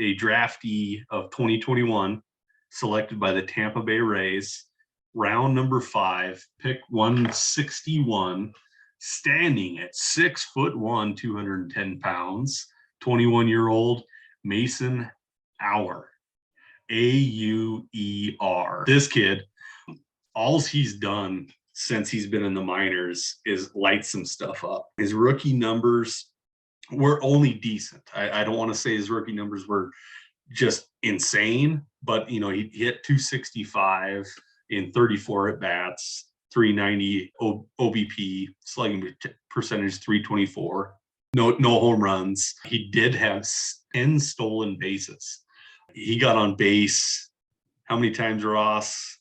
a draftee of 2021, selected by the Tampa Bay Rays, round number 5, pick 161, standing at 6'1", 210 pounds, 21-year-old Mason Auer. Auer. This kid, all he's done since he's been in the minors is light some stuff up. His rookie numbers were only decent. I don't want to say his rookie numbers were just insane, but he hit 265 in 34 at bats, 390 OBP, slugging percentage 324. No home runs. He did have 10 stolen bases. He got on base how many times, Ross?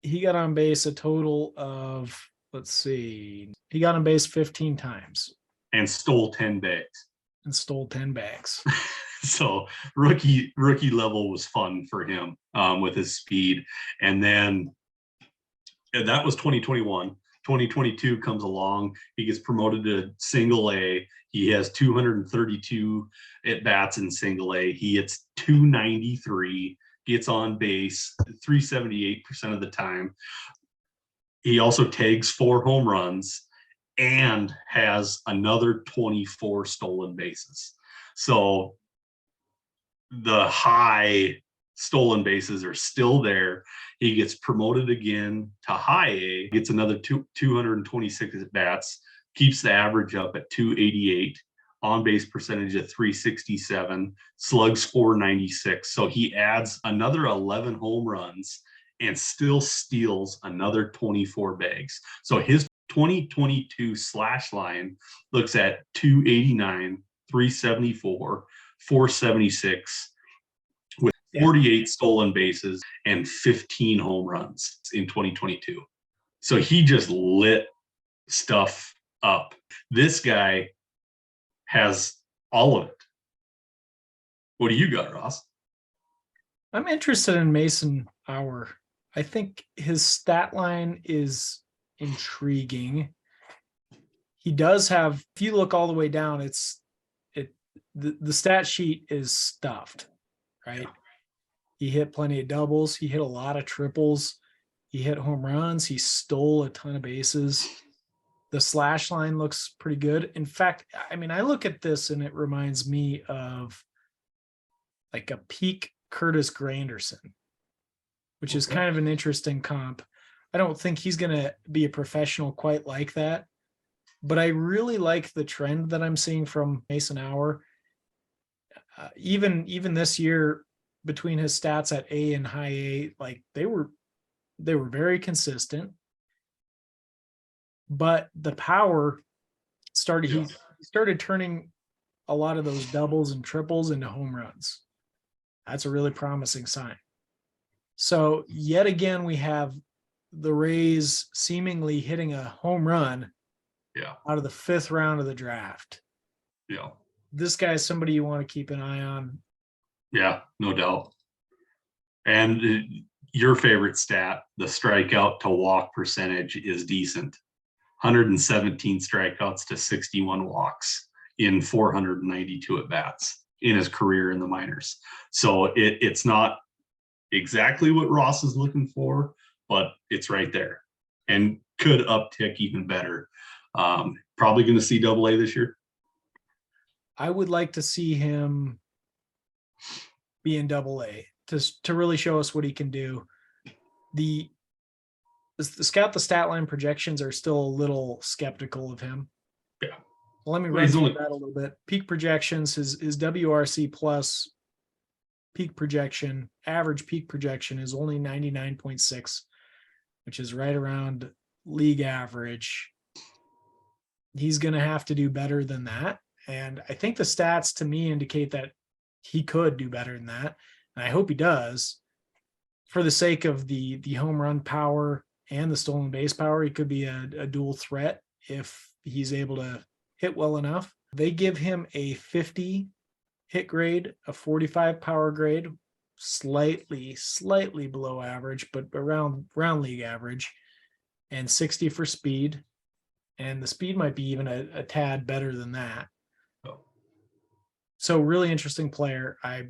He got on base a total of, he got on base 15 times. And stole 10 bags. So rookie level was fun for him with his speed. And then that was 2021. 2022 comes along. He gets promoted to single A. He has 232 at bats in single A. He hits 293, gets on base 378% of the time. He also tags 4 home runs and has another 24 stolen bases. So the high stolen bases are still there. He gets promoted again to high A, gets another 226 at bats, keeps the average up at 288, on base percentage at 367, slugs 496. So he adds another 11 home runs and still steals another 24 bags. So his 2022 slash line looks at 289, 374, 476 with 48 stolen bases and 15 home runs in 2022. So he just lit stuff up. This guy has all of it. What do you got, Ross? I'm interested in Mason Auer. I think his stat line is intriguing. He does have, if you look all the way down, the stat sheet is stuffed, right? Yeah. He hit plenty of doubles. He hit a lot of triples. He hit home runs. He stole a ton of bases. The slash line looks pretty good. In fact, I mean, I look at this and it reminds me of like a peak Curtis Granderson, which is kind of an interesting comp. I don't think he's going to be a professional quite like that, but I really like the trend that I'm seeing from Mason Auer. Even this year, between his stats at A and high A, like they were very consistent. But the power started, he started turning a lot of those doubles and triples into home runs. That's a really promising sign. So yet again, we have the Rays seemingly hitting a home run out of the 5th round of the draft. Yeah. This guy is somebody you want to keep an eye on. Yeah, no doubt. And your favorite stat, the strikeout to walk percentage is decent. 117 strikeouts to 61 walks in 492 at bats in his career in the minors. So it's not exactly what Ross is looking for, but it's right there and could uptick even better. Probably going to see Double A this year. I would like to see him be in Double A to really show us what he can do. The Scout the Stat Line projections are still a little skeptical of him. Yeah. Well, let me run through that a little bis Peak projections, his WRC plus peak projection, average peak projection is only 99.6, which is right around league average. He's going to have to do better than that. And I think the stats to me indicate that he could do better than that. And I hope he does. For the sake of the home run power and the stolen base power, he could be a dual threat if he's able to hit well enough. They give him a 50 hit grade, a 45 power grade, slightly below average, but around league average, and 60 for speed. And the speed might be even a tad better than that. So really interesting player. I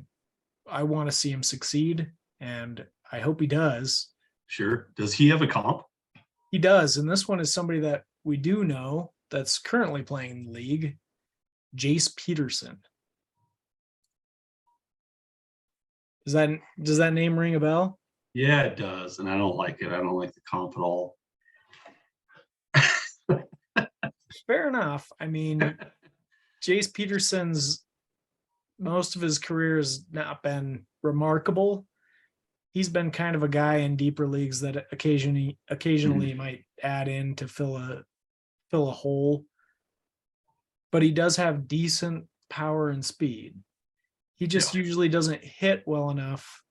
I want to see him succeed, and I hope he does. Sure. Does he have a comp? He does, and this one is somebody that we do know that's currently playing in the league, Jace Peterson. Does that name ring a bell? Yeah, it does. And I don't like it. I don't like the comp at all. Fair enough. I mean, Jace Peterson's most of his career has not been remarkable. He's been kind of a guy in deeper leagues that occasionally might add in to fill a hole. But he does have decent power and speed. He just usually doesn't hit well enough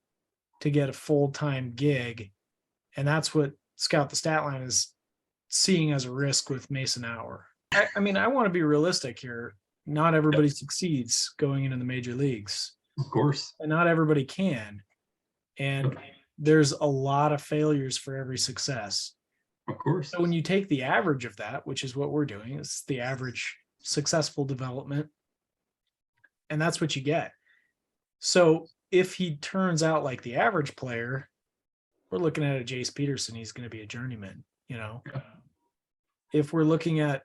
to get a full-time gig. And that's what Scout the Statline is seeing as a risk with Mason Auer. I mean, I want to be realistic here. Not everybody succeeds going into the major leagues. Of course. And not everybody can. And there's a lot of failures for every success. Of course. So when you take the average of that, which is what we're doing, it's the average successful development, and that's what you get. So if he turns out like the average player, we're looking at a Jace Peterson, he's going to be a journeyman, you know. If we're looking at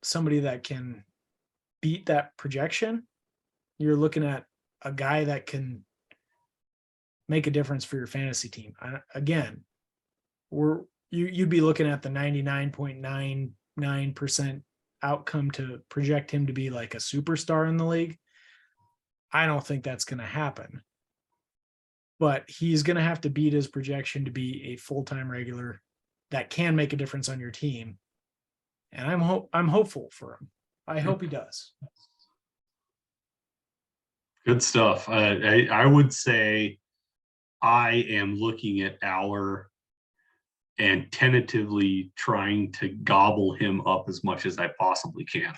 somebody that can beat that projection, you're looking at a guy that can make a difference for your fantasy team. Again, you'd be looking at the 99.99% outcome to project him to be like a superstar in the league. I don't think that's going to happen. But he's going to have to beat his projection to be a full-time regular that can make a difference on your team. And I'm hopeful for him. I hope he does. Good stuff. I would say I am looking at Auer and tentatively trying to gobble him up as much as I possibly can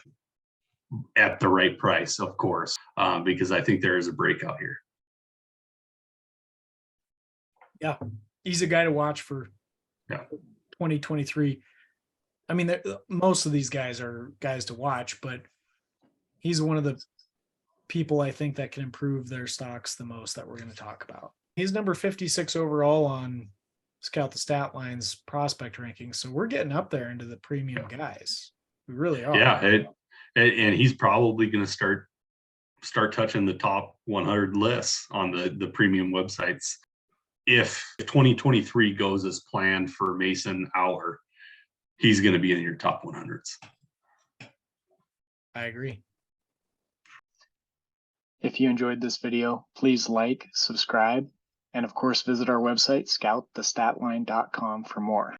at the right price, of course, because I think there is a breakout here. Yeah, he's a guy to watch for 2023. I mean, most of these guys are guys to watch, but he's one of the people I think that can improve their stocks the most that we're going to talk about. He's number 56 overall on Scout the Statline's prospect ranking. So we're getting up there into the premium guys. We really are. Yeah. And he's probably going to start touching the top 100 lists on the premium websites. If 2023 goes as planned for Mason Auer, he's going to be in your top 100s. I agree. If you enjoyed this video, please like, subscribe, and of course visit our website, scoutthestatline.com for more.